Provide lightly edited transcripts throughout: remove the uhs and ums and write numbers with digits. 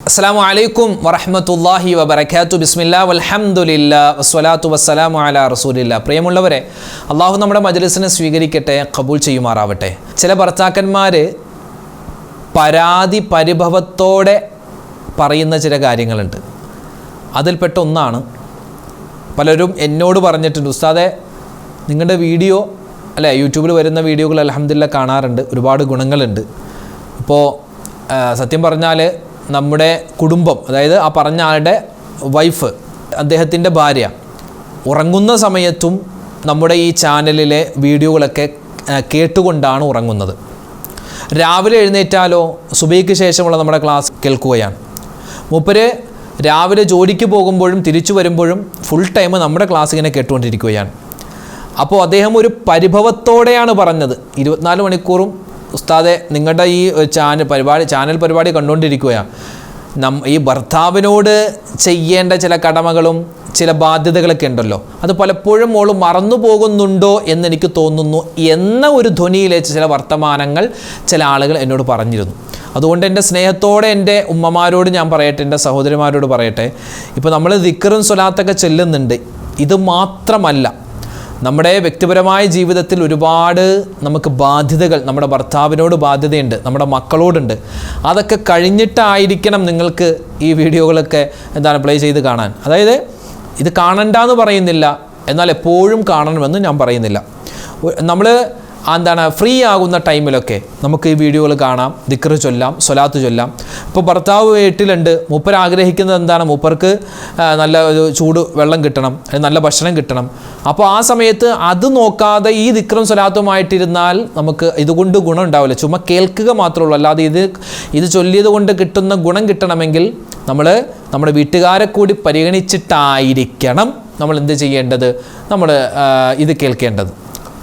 അസ്സലാമു അലൈക്കും വറഹ്മത്തുള്ളാഹി വബറകാതുഹു. ബിസ്മില്ലാ വൽഹംദുലില്ലാ വസ്സലാത്തു വസ്സലാമു അലാ റസൂലില്ലാ. പ്രിയമുള്ളവരെ, അള്ളാഹു നമ്മുടെ മജ്‌ലിസിനെ സ്വീകരിക്കട്ടെ, ഖബൂൽ ചെയ്യുമാറാവട്ടെ. ചില ഭർത്താക്കന്മാർ പരാതി പരിഭവത്തോടെ പറയുന്ന ചില കാര്യങ്ങളുണ്ട്. അതിൽപ്പെട്ട ഒന്നാണ്, പലരും എന്നോട് പറഞ്ഞിട്ടുണ്ട്, ഉസ്താദെ നിങ്ങളുടെ വീഡിയോ അല്ലേ, യൂട്യൂബിൽ വരുന്ന വീഡിയോകൾ അൽഹംദുലില്ലാ കാണാറുണ്ട്, ഒരുപാട് ഗുണങ്ങളുണ്ട്. ഇപ്പോൾ സത്യം പറഞ്ഞാൽ നമ്മുടെ കുടുംബം, അതായത് ആ പറഞ്ഞ ആളുടെ വൈഫ്, അദ്ദേഹത്തിൻ്റെ ഭാര്യ ഉറങ്ങുന്ന സമയത്തും നമ്മുടെ ഈ ചാനലിലെ വീഡിയോകളൊക്കെ കേട്ടുകൊണ്ടാണ് ഉറങ്ങുന്നത്. രാവിലെ എഴുന്നേറ്റാലോ സുബഹിക്ക് ശേഷമുള്ള നമ്മുടെ ക്ലാസ് കേൾക്കുകയാണ്. മൂപ്പര് രാവിലെ ജോലിക്ക് പോകുമ്പോഴും തിരിച്ചു വരുമ്പോഴും ഫുൾ ടൈം നമ്മുടെ ക്ലാസ് ഇങ്ങനെ കേട്ടുകൊണ്ടിരിക്കുകയാണ്. അപ്പോൾ അദ്ദേഹം ഒരു പരിഭവത്തോടെയാണ് പറഞ്ഞത്, 24 മണിക്കൂറും ഉസ്താദെ നിങ്ങളുടെ ഈ ചാനൽ പരിപാടി കണ്ടുകൊണ്ടിരിക്കുകയാണ്. ഈ ഭർത്താവിനോട് ചെയ്യേണ്ട ചില കടമകളും ചില ബാധ്യതകളൊക്കെ ഉണ്ടല്ലോ, അത് പലപ്പോഴും മോള് മറന്നു പോകുന്നുണ്ടോ എന്നെനിക്ക് തോന്നുന്നു എന്ന ഒരു ധ്വനിയിലേക്ക് ചില വർത്തമാനങ്ങൾ ചില ആളുകൾ എന്നോട് പറഞ്ഞിരുന്നു. അതുകൊണ്ട് എൻ്റെ സ്നേഹത്തോടെ എൻ്റെ ഉമ്മമാരോട് ഞാൻ പറയട്ടെ, എൻ്റെ സഹോദരിമാരോട് പറയട്ടെ, ഇപ്പോൾ നമ്മൾ ദിക്റും സ്വലാത്തൊക്കെ ചെല്ലുന്നുണ്ട്, ഇത് മാത്രമല്ല നമ്മുടെ വ്യക്തിപരമായ ജീവിതത്തിൽ ഒരുപാട് നമുക്ക് ബാധ്യതകൾ, നമ്മുടെ ഭർത്താവിനോട് ബാധ്യതയുണ്ട്, നമ്മുടെ മക്കളോടുണ്ട്. അതൊക്കെ കഴിഞ്ഞിട്ടായിരിക്കണം നിങ്ങൾക്ക് ഈ വീഡിയോകളൊക്കെ പ്ലേ ചെയ്ത് കാണാൻ. അതായത് ഇത് കാണണ്ടെന്ന് പറയുന്നില്ല, എന്നാൽ എപ്പോഴും കാണണമെന്ന് ഞാൻ പറയുന്നില്ല. നമ്മൾ ഫ്രീ ആകുന്ന ടൈമിലൊക്കെ നമുക്ക് ഈ വീഡിയോകൾ കാണാം, ദിക്ർ ചൊല്ലാം, സ്വലാത്ത് ചൊല്ലാം. ഇപ്പോൾ ഭർത്താവ് വീട്ടിലുണ്ട്, മൂപ്പർ ആഗ്രഹിക്കുന്നത് എന്താണ്, മൂപ്പർക്ക് നല്ല ഒരു ചൂട് വെള്ളം കിട്ടണം, നല്ല ഭക്ഷണം കിട്ടണം. അപ്പോൾ ആ സമയത്ത് അത് നോക്കാതെ ഈ ദിക്റും സ്വലാത്തുമായിട്ടിരുന്നാൽ നമുക്ക് ഇതുകൊണ്ട് ഗുണം ഉണ്ടാവില്ല. ചുമ്മാ കേൾക്കുക മാത്രമേ ഉള്ളൂ. അല്ലാതെ ഇത് ചൊല്ലിയത് കൊണ്ട് കിട്ടുന്ന ഗുണം കിട്ടണമെങ്കിൽ നമ്മൾ നമ്മുടെ വീട്ടുകാരെ കൂടി പരിഗണിച്ചിട്ടായിരിക്കണം നമ്മൾ എന്ത് ചെയ്യേണ്ടത്, നമ്മൾ ഇത് കേൾക്കേണ്ടത്.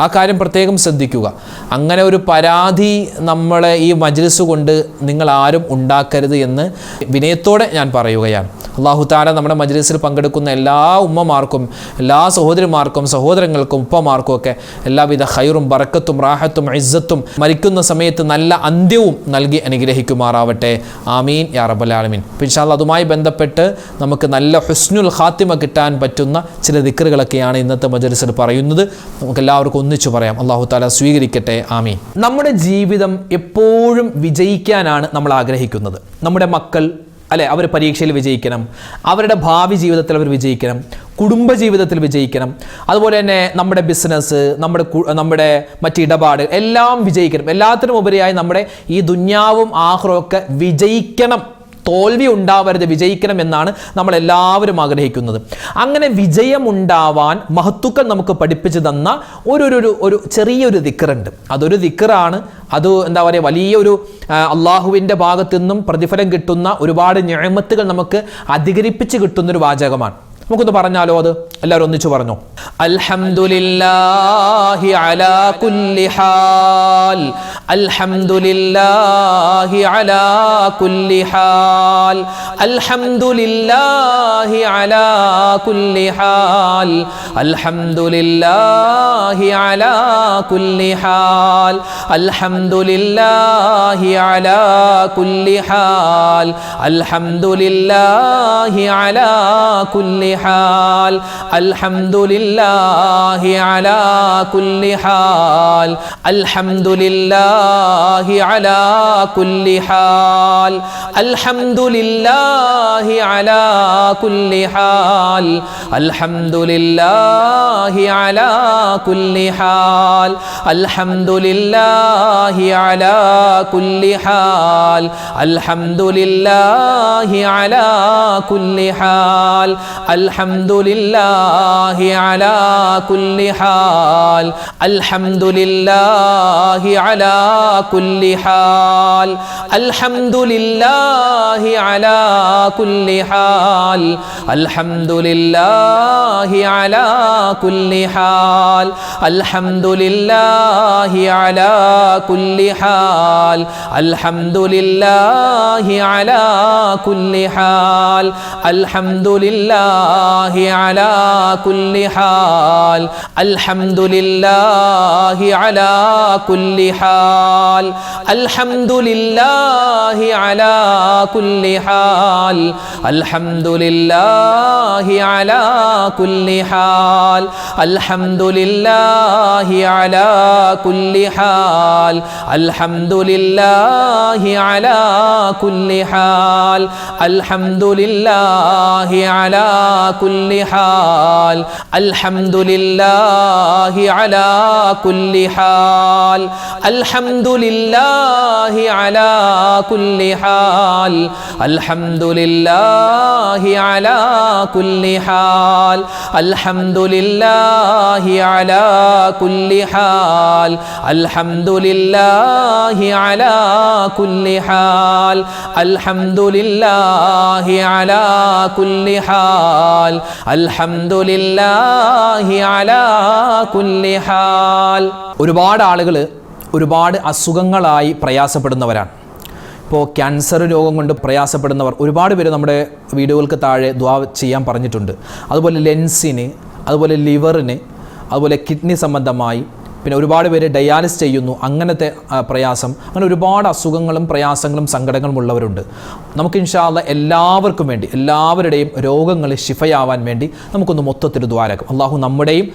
ആ കാര്യം പ്രത്യേകം ശ്രദ്ധിക്കുക. അങ്ങനെ ഒരു പരാതി നമ്മളെ ഈ മജ്‌ലിസ് കൊണ്ട് നിങ്ങൾ ആരും ഉണ്ടാക്കരുത് എന്ന് വിനയത്തോടെ ഞാൻ പറയുകയാണ്. അല്ലാഹു തആല നമ്മുടെ മജ്‌ലിസിൽ പങ്കെടുക്കുന്ന എല്ലാ ഉമ്മമാർക്കും, എല്ലാ സഹോദരിമാർക്കും, സഹോദരങ്ങൾക്കും, ഉപ്പമാർക്കും ഒക്കെ എല്ലാവിധ ഖൈറും ബറക്കത്തും റാഹത്തും ഇസ്സത്തും മരിക്കുന്ന സമയത്ത് നല്ല അന്ത്യവും നൽകി അനുഗ്രഹിക്കുമാറാവട്ടെ. ആമീൻ യാ റബ്ബൽ ആലമീൻ. അപ്പോൾ ഇൻഷാ അല്ലാഹ് അതുമായി ബന്ധപ്പെട്ട് നമുക്ക് നല്ല ഹുസ്നുൽ ഖാത്തിമ കിട്ടാൻ പറ്റുന്ന ചില ദിക്റുകളൊക്കെയാണ് ഇന്നത്തെ മജ്‌ലിസിൽ പറയുന്നത്. നമുക്ക് എല്ലാവർക്കും ഒന്നിച്ചു പറയാം. അല്ലാഹു തആല സ്വീകരിക്കട്ടെ. ആമീൻ. നമ്മുടെ ജീവിതം എപ്പോഴും വിജയിക്കാനാണ് നമ്മൾ ആഗ്രഹിക്കുന്നത്. നമ്മുടെ മക്കൾ അല്ലെ, അവർ പരീക്ഷയിൽ വിജയിക്കണം, അവരുടെ ഭാവി ജീവിതത്തിൽ അവർ വിജയിക്കണം, കുടുംബജീവിതത്തിൽ വിജയിക്കണം, അതുപോലെ തന്നെ നമ്മുടെ ബിസിനസ്, നമ്മുടെ മറ്റിടപാട് എല്ലാം വിജയിക്കണം. എല്ലാത്തിനും ഉപരിയായി നമ്മുടെ ഈ ദുന്യാവും ആഖിറവും ഒക്കെ വിജയിക്കണം, തോൽവി ഉണ്ടാവരുത്, വിജയിക്കണം എന്നാണ് നമ്മളെല്ലാവരും ആഗ്രഹിക്കുന്നത്. അങ്ങനെ വിജയമുണ്ടാവാൻ മഹത്തുക്കൾ നമുക്ക് പഠിപ്പിച്ചു തന്ന ഒരു ചെറിയൊരു ദിക്റുണ്ട്. അതൊരു ദിക്റാണ്. അത് വലിയൊരു അള്ളാഹുവിൻ്റെ ഭാഗത്തു നിന്നും പ്രതിഫലം കിട്ടുന്ന ഒരുപാട് നിഅമത്തുകൾ നമുക്ക് അധികരിപ്പിച്ച് കിട്ടുന്നൊരു വാചകമാണ്. നമുക്കൊന്ന് പറഞ്ഞാലോ, അത് എല്ലാവരും ഒന്നിച്ചു പറഞ്ഞോ. അൽഹംദുലില്ലാഹി അലാ കുല്ലി ഹാൽ, അൽഹംദുലില്ലാഹി അലാ കുല്ലി ഹാൽ, അൽഹംദുലില്ലാഹി അലാ കുല്ലി ഹാൽ, അൽഹംദുലില്ലാഹി അലാ കുല്ലി ഹാൽ, അൽഹംദുലില്ലാഹി അലാ കുല്ലി ഹാൽ, അൽഹംദുലില്ലാഹി അലാ കുല്ലി حال الحمد لله على كل حال الحمد لله على كل حال الحمد لله على كل حال الحمد لله على كل حال الحمد لله على كل حال الحمد لله على كل حال الحمد لله على كل حال الحمد لله على كل حال الحمد لله على كل حال الحمد لله على كل حال الحمد لله على كل حال الحمد لله على كل حال الحمد لله لله على كل حال الحمد لله على كل حال الحمد لله على كل حال الحمد لله على كل حال الحمد لله على كل حال الحمد لله على كل حال الحمد لله على كل حال الحمد لله على كل حال الحمد لله على كل حال الحمد لله على كل حال الحمد لله على كل حال الحمد لله على كل حال الحمد لله على كل حال الحمد لله على كل حال. ഒരുപാട് ആളുകൾ ഒരുപാട് അസുഖങ്ങളായി പ്രയാസപ്പെടുന്നവരാണ്. ഇപ്പോൾ ക്യാൻസർ രോഗം കൊണ്ട് പ്രയാസപ്പെടുന്നവർ ഒരുപാട് പേര് നമ്മുടെ വീഡിയോകൾക്ക് താഴെ ദുആ ചെയ്യാൻ പറഞ്ഞിട്ടുണ്ട്. അതുപോലെ ലെൻസിന്, അതുപോലെ ലിവറിന്, അതുപോലെ കിഡ്നി സംബന്ധമായി, പിന്നെ ഒരുപാട് പേര് ഡയാലിസിസ് ചെയ്യുന്നു, അങ്ങനത്തെ പ്രയാസം, അങ്ങനെ ഒരുപാട് അസുഖങ്ങളും പ്രയാസങ്ങളും സങ്കടങ്ങളും ഉള്ളവരുണ്ട്. നമുക്ക് ഇൻഷാ അല്ലാഹ് എല്ലാവർക്കും വേണ്ടി, എല്ലാവരുടെയും രോഗങ്ങൾ ശിഫയാവാൻ വേണ്ടി നമുക്കൊന്ന് മൊത്തത്തിൽ ദുആരക്കും. അള്ളാഹു നമ്മുടെയും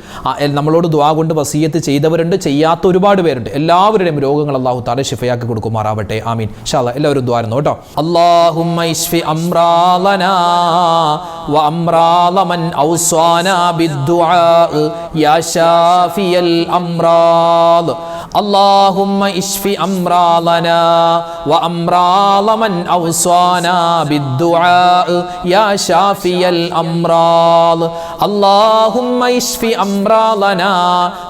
നമ്മളോട് ദുആ കൊണ്ട് വസിയത്ത് ചെയ്തവരുണ്ട്, ചെയ്യാത്ത ഒരുപാട് പേരുണ്ട്. എല്ലാവരുടെയും രോഗങ്ങൾ അള്ളാഹു തആല ശിഫയാക്കി കൊടുക്കുമാറാവട്ടെ. ആമീൻ. ഇൻഷാ അല്ലാഹ് എല്ലാവരും ദുആരുന്നു കേട്ടോ. അല്ലാഹുമ്മ ഇശ്ഫി അംറാലനാ വ അംറാല മൻ ഔസാനാ ബിദ്ദുആ യാ ശാഫിയൽ അംറാ اللهم اشف امراضنا وامراض من اوصانا بالدعاء يا شافي الامراض اللهم اشف امراضنا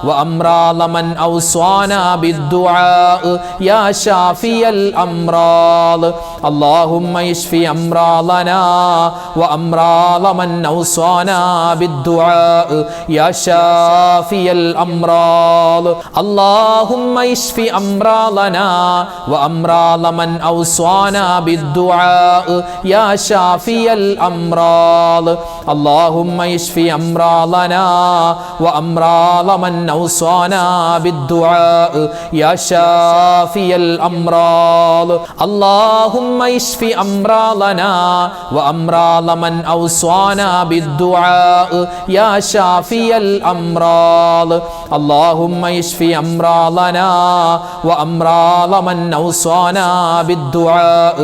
وامراض من اوصانا بالدعاء يا شافي الامراض اللهم اشف امراضنا وامراض من اوصانا بالدعاء يا شافي الامراض اللهم اشف امراضنا وامراض من اوصانا بالدعاء يا شافي الامراض اللهم اشف امراضنا وامراض من اوصانا بالدعاء يا شافي الامراض اللهم اشف امراضنا وامراض من اوصانا بالدعاء يا شافي الامراض اللهم اشف امراضنا وامراض من اوصانا بالدعاء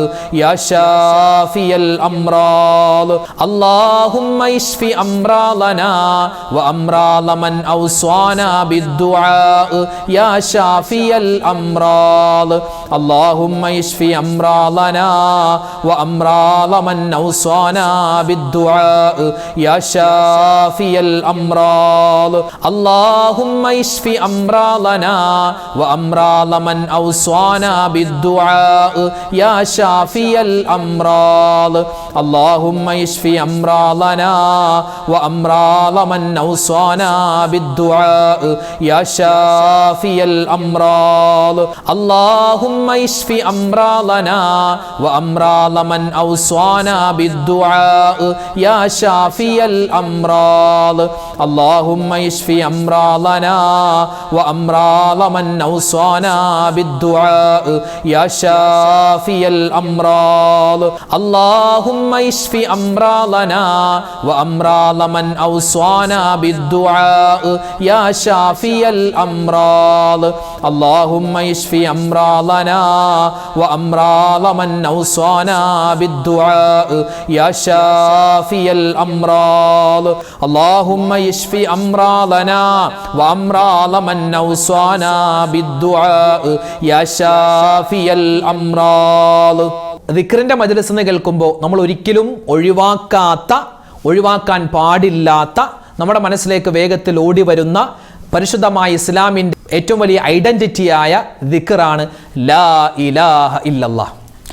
يا شافي الامراض اللهم اشف امراضنا وامراض من اوصانا بالدعاء يا شافي الامراض اللهم اشف امراضنا وامراض من اوصانا بالدعاء يا شافي الامراض اللهم اشف امراضنا وامراض من اوصانا بالدعاء يا شافي الامراض اللهم اشف امراضنا وامراض من اوصانا بالدعاء يا شافي الامراض اللهم اشف امراضنا وامراض من اوصانا بالدعاء يا شافي الامراض اللهم اشف امراضنا وامراض من اوصانا بالدعاء يا شافي الامراض اللهم اشف امراضنا وامراض من اوصانا بالدعاء يا شافي الامراض اللهم اشف امراضنا وامراض من اوصانا بالدعاء يا شافي الامراض اللهم اشف امراضنا وامراض من اوصانا بالدعاء يا شافي الامراض. ദിക്റിന്റെ മജ്‌ലിസ് എന്ന് കേൾക്കുമ്പോൾ നമ്മൾ ഒരിക്കലും ഒഴിവാക്കാൻ പാടില്ലാത്ത, നമ്മുടെ മനസ്സിലേക്ക് വേഗത്തിൽ ഓടി വരുന്ന പരിശുദ്ധമായ ഇസ്ലാമിൻ്റെ ഏറ്റവും വലിയ ഐഡന്റിറ്റിയായ ദിക്റാണ് ലാ ഇലാഹ ഇല്ലല്ലാഹ്.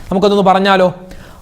നമുക്കൊന്ന് പറഞ്ഞാലോ?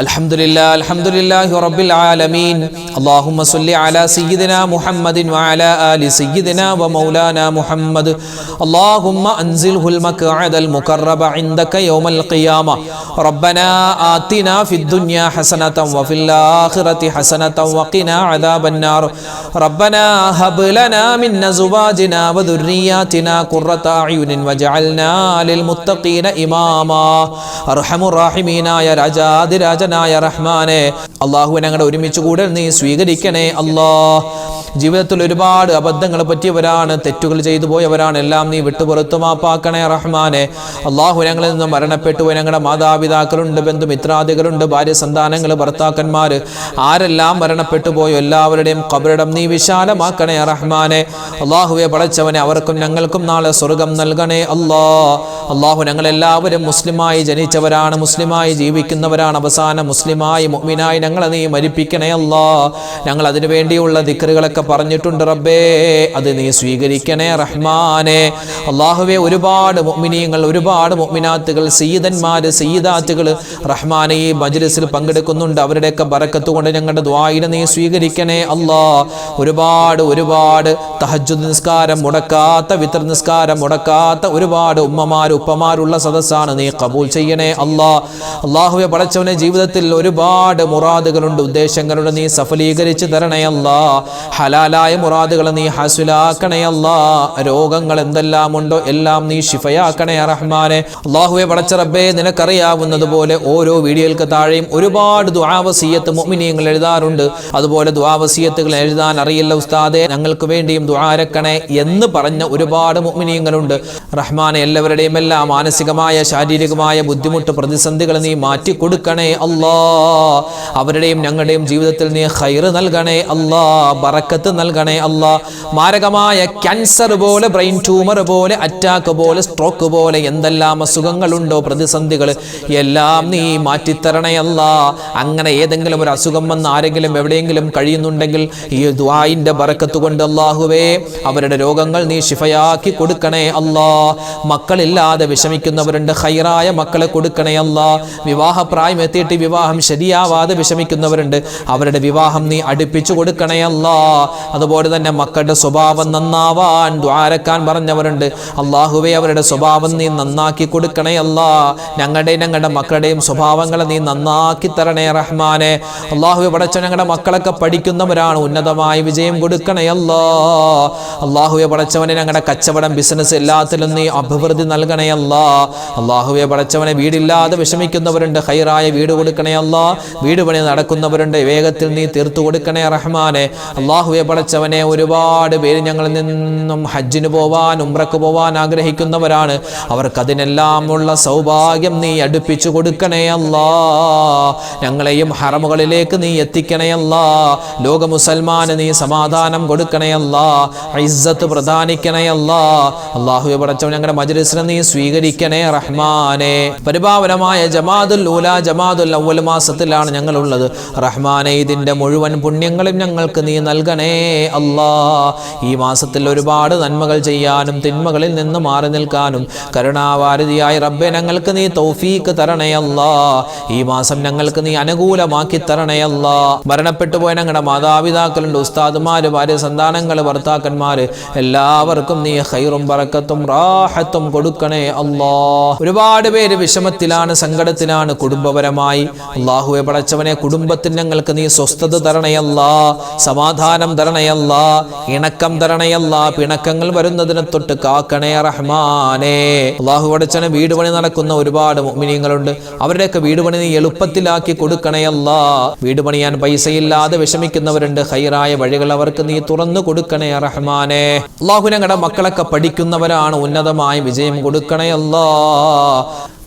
അൽഹംദുലില്ലാഹി റബ്ബിൽ ആലമീൻ. അല്ലാഹുമ്മ സ്വല്ലി അലാ സയ്യിദിനാ മുഹമ്മദിൻ വഅലാ ആലി സയ്യിദിനാ വമൗലാനാ മുഹമ്മദ്. അല്ലാഹുമ്മ അൻസിൽഹുൽ മഖ്അദൽ മുഖറബ ഇൻദക യൗമൽ ഖിയാമ. റബ്ബനാ ആതിനാ ഫിദ് ദുനിയാ ഹസനതൻ വഫിൽ ആഖിറതി ഹസനതൻ വഖിനാ അദാബന്നാർ. റബ്ബനാ ഹബ് ലനാ മിൻ അസ്വാജിനാ വദുർരിയാതിനാ ഖുർറത അയുനിൻ വജഅൽനാ ലിൽ മുത്തഖീന ഇമാമാ. അർഹമുർ റഹീമീനായ രാജാതിരാജനായ റഹ്മാനെ, അല്ലാഹുവേ ഞങ്ങളുടെ ഒരുമിച്ച് കൂടൽ നീ സ്വീകരിക്കണേ അല്ലാഹ്. ജീവിതത്തിൽ ഒരുപാട് അബദ്ധങ്ങൾ പറ്റിയവരാണ്, തെറ്റുകൾ ചെയ്തു പോയവരാണ്, എല്ലാം നീ വിട്ടുപുറത്തു മാപ്പാക്കണേ റഹ്മാനെ. അല്ലാഹു ഞങ്ങളിൽ നിന്ന് മരണപ്പെട്ടു പോയ ഞങ്ങളുടെ മാതാപിതാക്കളുണ്ട്, ബന്ധുമിത്രാദികളുണ്ട്, ഭാര്യ സന്താനങ്ങൾ, ഭർത്താക്കന്മാർ, ആരെല്ലാം മരണപ്പെട്ടു പോയോ എല്ലാവരുടെയും ഖബറിടം നീ വിശാലമാക്കണേ റഹ്മാനെ. അല്ലാഹുവേ പടച്ചവനെ, അവർക്കും ഞങ്ങൾക്കും നാളെ സ്വർഗം നൽകണേ അല്ലാഹു. ഞങ്ങളെല്ലാവരും മുസ്ലിമായി ജനിച്ചവരാണ്, മുസ്ലിമായി ജീവിക്കുന്നവരാണ്. അവസാനം മുസ്ലിമായി മുഅ്മിനായി ഞങ്ങളെ നീ മരിപ്പിക്കണേ അല്ലാഹ്. ഞങ്ങൾ അതിനു വേണ്ടിയുള്ള ദിക്റുകളൊക്കെ പറഞ്ഞിട്ടുണ്ട് റബ്ബേ, അത് നീ സ്വീകരിക്കണേ റഹ്മാനെ. അല്ലാഹുവേ, ഒരുപാട് മുഅ്മിനീങ്ങൾ, ഒരുപാട് മുഅ്മിനാത്തുകൾ, സയ്യിദന്മാര്, സയ്യിദാത്തുകൾ റഹ്മാനെ ഈ മജ്ലിസിൽ പങ്കെടുക്കുന്നുണ്ട്. അവരുടെയൊക്കെ ബറക്കത്ത് കൊണ്ട് ഞങ്ങളുടെ ദുആഇനെ നീ സ്വീകരിക്കണേ അല്ലാഹ്. ഒരുപാട് തഹജ്ജുദ് നിസ്കാരം മുടക്കാത്ത, വിത്ർ നിസ്കാരം മുടക്കാത്ത ഒരുപാട് ഉമ്മമാർ ഉപ്പമാരുള്ള സദസ്സാണ്, നീ ഖബൂൽ ചെയ്യണേ അല്ലാഹുവേ പടച്ചവനെ, ജീവിതത്തിൽ ഒരുപാട് മുറാദുകളുണ്ട്, ഉദ്ദേശങ്ങളുണ്ട്, നീ സഫലീകരിച്ച് തരണേ അല്ലാഹ്. ഹലാലായ മുറാദുകൾ നീ ഹാസിലാക്കണേ അല്ലാഹ്. രോഗങ്ങൾ എന്തെല്ലാം ഉണ്ടോ എല്ലാം നീ ശിഫയാക്കണേ റഹ്മാനെ. അല്ലാഹുവേ പടച്ച റബ്ബേ, നിനക്കറിയാവുന്നതുപോലെ ഓരോ വീഡിയോകൾക്ക് താഴെയും ഒരുപാട് ദുആ വസിയ്യത്ത് മുഅ്മിനീങ്ങൾ എഴുതാറുണ്ട്. അതുപോലെ ദുആ വസിയ്യത്തുകൾ എഴുതാൻ അറിയില്ല ഉസ്താദേ, ഞങ്ങൾക്ക് വേണ്ടിയും ദുആ രക്കണേ എന്ന് പറഞ്ഞ ഒരുപാട് മുഅ്മിനീങ്ങളുണ്ട് റഹ്മാനെ. എല്ലാവരുടെയും എല്ലാം മാനസികമായ ശാരീരികമായ ബുദ്ധിമുട്ട്, പ്രതിസന്ധികൾ നീ മാറ്റി കൊടുക്കണേ അല്ലാഹ്. അവരുടെയും ഞങ്ങളുടെയും ജീവിതത്തിൽ നീ ഖൈറ് നൽകണേ അല്ലാഹ്, ബറക്കത്ത് നൽകണേ അല്ലാഹ്. മാരകമായ ക്യാൻസർ പോലെ, ബ്രെയിൻ ട്യൂമർ പോലെ, അറ്റാക്ക് പോലെ, സ്ട്രോക്ക് പോലെ എന്തെല്ലാം അസുഖങ്ങളുണ്ടോ, പ്രതിസന്ധികൾ എല്ലാം നീ മാറ്റിത്തരണേ അല്ലാഹ്. അങ്ങനെ ഏതെങ്കിലും ഒരു അസുഖം വന്ന് ആരെങ്കിലും എവിടെയെങ്കിലും കഴിയുന്നുണ്ടെങ്കിൽ ഈ ദുആഇന്റെ ബറക്കത്ത് കൊണ്ട് അല്ലാഹുവേ അവരുടെ രോഗങ്ങൾ നീ ശിഫയാക്കി കൊടുക്കണേ അല്ലാഹ്. മക്കളില്ലാതെ വിഷമിക്കുന്നവരുണ്ട്, ഖൈറായ മക്കളെ കൊടുക്കണേ അല്ലാഹ്. വിവാഹപ്രായം എത്തിയിട്ട് വിവാഹം ശരിയാവാതെ വിഷമിക്കുന്നവരുണ്ട്, അവരുടെ വിവാഹം നീ അടുപ്പിച്ചു കൊടുക്കണേ അല്ലാഹ്. അതുപോലെ തന്നെ മക്കളുടെ സ്വഭാവം നന്നാവാൻ ദ്വാരക്കാൻ പറഞ്ഞവരുണ്ട്, അല്ലാഹുവേ അവരുടെ സ്വഭാവം നീ നന്നാക്കി കൊടുക്കണേ അല്ലാഹ്. ഞങ്ങളുടെ മക്കളുടെയും സ്വഭാവങ്ങളെ നീ നന്നാക്കി തരണേ റഹ്മാനെ. അല്ലാഹുവേ പടച്ചവനെ, ഞങ്ങളുടെ മക്കളൊക്കെ പഠിക്കുന്നവരാണ്, ഉന്നതമായ വിജയം കൊടുക്കണേ അല്ലാഹ്. അല്ലാഹുവേ പടച്ചവനെ, ഞങ്ങളുടെ കച്ചവടം, ബിസിനസ് എല്ലാത്തിലും നീ അഭിവൃദ്ധി നൽകണേ അല്ലാഹ്. അല്ലാഹുവേ പടച്ചവനെ, വീടില്ലാതെ വിഷമിക്കുന്നവരുണ്ട്, ഖൈറായ വീട് കൊടുക്കണേ അല്ലാഹ്. വീട് പണി നടക്കുന്നവരുണ്ട്, വേഗത്തിൽ നീ തീർത്തു കൊടുക്കണേ റഹ്മാനെ. അല്ലാഹുവേ പടച്ചവനെ, ഒരുപാട് പേര് ഞങ്ങളിൽ നിന്നും ഹജ്ജിന് പോവാൻ, ഉംറക്ക് പോവാൻ ആഗ്രഹിക്കുന്നവരാണ്. അവർക്കതിനെല്ലാം ഉള്ള സൗഭാഗ്യം നീ അടുപ്പിച്ചു കൊടുക്കണേ അല്ലാഹ്. ഞങ്ങളെയും ഹറമുകളിലേക്ക് നീ എത്തിക്കണേ അല്ലാഹ്. ലോക മുസൽമാന് നീ സമാധാനം കൊടുക്കണേ അല്ലാഹ്, ഇസ്സത്ത് പ്രദാനിക്കണേ അല്ലാഹ്. അല്ലാഹുവേ പടച്ചവൻ, ഞങ്ങളുടെ മജ്ലിസിനെ നീ സ്വീകരിക്കണേ റഹ്മാനെ. പരിപാവനമായ ജമാദുൽ ഊല, ജമാദുൽ അവ്വൽ മാസത്തിലാണ് ഞങ്ങളുള്ളത് റഹ്മാനെ. ഇതിന്റെ മുഴുവൻ പുണ്യങ്ങളും ഞങ്ങൾക്ക് നീ നൽകണേ അല്ലാഹ്. ഈ മാസത്തിൽ ഒരുപാട് നന്മകൾ ചെയ്യാനും തിന്മകളിൽ നിന്ന് മാറി നിൽക്കാനും കരുണാവാരിധിയായ റബ്ബേ ഞങ്ങൾക്ക് നീ തൗഫീഖ് തരണേ അല്ലാഹ്. ഈ മാസം ഞങ്ങൾക്ക് നീ അനുകൂലമാക്കി തരണേ അല്ലാഹ്. മരണപ്പെട്ടു പോയ ഞങ്ങളുടെ മാതാപിതാക്കളുണ്ട്, ഉസ്താദുമാര്, ഭാര്യ സന്താനങ്ങൾ, ഭർത്താക്കന്മാര്, എല്ലാവർക്കും നീ ഖൈറും ബറക്കത്തും റാഹത്തും കൊടുക്കണേ അല്ലാഹ്. ഒരുപാട് പേര് വിഷമത്തിലാണ്, സങ്കടത്തിലാണ് കുടുംബപരമായി. അല്ലാഹുവേ പടച്ചവനെ, കുടുംബത്തിന് ഞങ്ങൾക്ക് നീ സ്വസ്ഥത തരണയല്ലാ, സമാധാനം തരണയല്ലാ, ഇണക്കം തരണയല്ലാ. പിണക്കങ്ങൾ വരുന്നതിനെ തൊട്ട് കാക്കണേ റഹ്മാനേ. അല്ലാഹു പടച്ചവനെ, വീട് പണി നടക്കുന്ന ഒരുപാട് മുഅ്മിനീങ്ങളുണ്ട്, അവരുടെയൊക്കെ വീട് പണി നീ എളുപ്പത്തിലാക്കി കൊടുക്കണയല്ലാ. വീട് പണിയാൻ പൈസയില്ലാതെ വിഷമിക്കുന്നവരുണ്ട്, ഖൈറായ വഴികൾ അവർക്ക് നീ തുറന്നു കൊടുക്കണേ റഹ്മാനേ. അല്ലാഹു ഞങ്ങളുടെ മക്കളൊക്കെ പഠിക്കുന്നവരാണ്, ഉന്നതമായ വിജയം കൊടുക്കണേ അല്ലാ.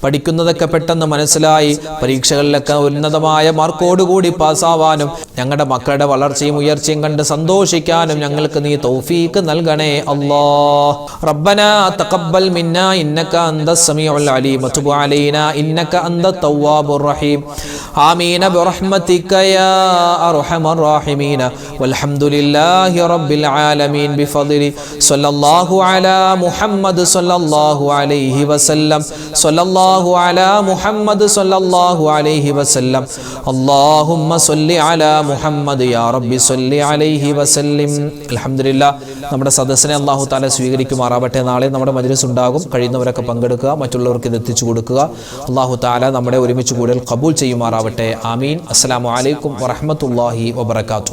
പഠിക്കുന്നതൊക്കെ പെട്ടെന്ന് മനസ്സിലായി പരീക്ഷകളിലൊക്കെ ഉന്നതമായ മാർക്കോടുകൂടി പാസ്സാവാനും ഞങ്ങളുടെ മക്കളുടെ വളർച്ചയും ഉയർച്ചയും കണ്ട് സന്തോഷിക്കാനും ഞങ്ങൾക്ക് നീ തൗഫീഖ് നൽകണേ അല്ലാഹ്. റബ്ബനാ തഖബ്ബൽ മിന്നാ ഇന്നക അന്തസ് സമീഉൽ അലീം വതുബ് അലൈനാ ഇന്നക അന്തത് തവ്വാബുർ റഹീം. ആമീൻ ബിറഹ്മതിക യാ അർഹമർ റഹീമീൻ. വൽഹംദുലില്ലാഹി റബ്ബിൽ ആലമീൻ ബിഫദ്ലി സ്വല്ലല്ലാഹു അലാ മുഹമ്മദ് സ്വല്ലല്ലാഹു അലൈഹി വസല്ലം സ്വല്ലല്ലാഹു സല്ലല്ലാഹു അലാ മുഹമ്മദ് സല്ലല്ലാഹു അലൈഹി വസല്ലം. അല്ലാഹുമ്മ സ്വല്ലി അലാ മുഹമ്മദ് യാ റബ്ബി സ്വല്ലി അലൈഹി വസല്ലിം. അൽഹംദുലില്ലാഹ്, നമ്മുടെ സദസ്സിനെ അല്ലാഹു തആല സ്വീകരിക്കുമാറാവട്ടെ. നാളെ നമ്മുടെ മജ്‌ലിസ് ഉണ്ടാകും. കഴിയുന്നവരൊക്കെ പങ്കെടുക്കുക, മറ്റുള്ളവർക്ക് ഇത് എത്തിച്ചു കൊടുക്കുക. അല്ലാഹു തആല നമ്മുടെ ഒരുമിച്ച് കൂടൽ ഖബൂൽ ചെയ്യുമാറാവട്ടെ. ആമീൻ. അസ്സലാമു അലൈക്കും വറഹ്മത്തുള്ളാഹി വബറകാതുഹു.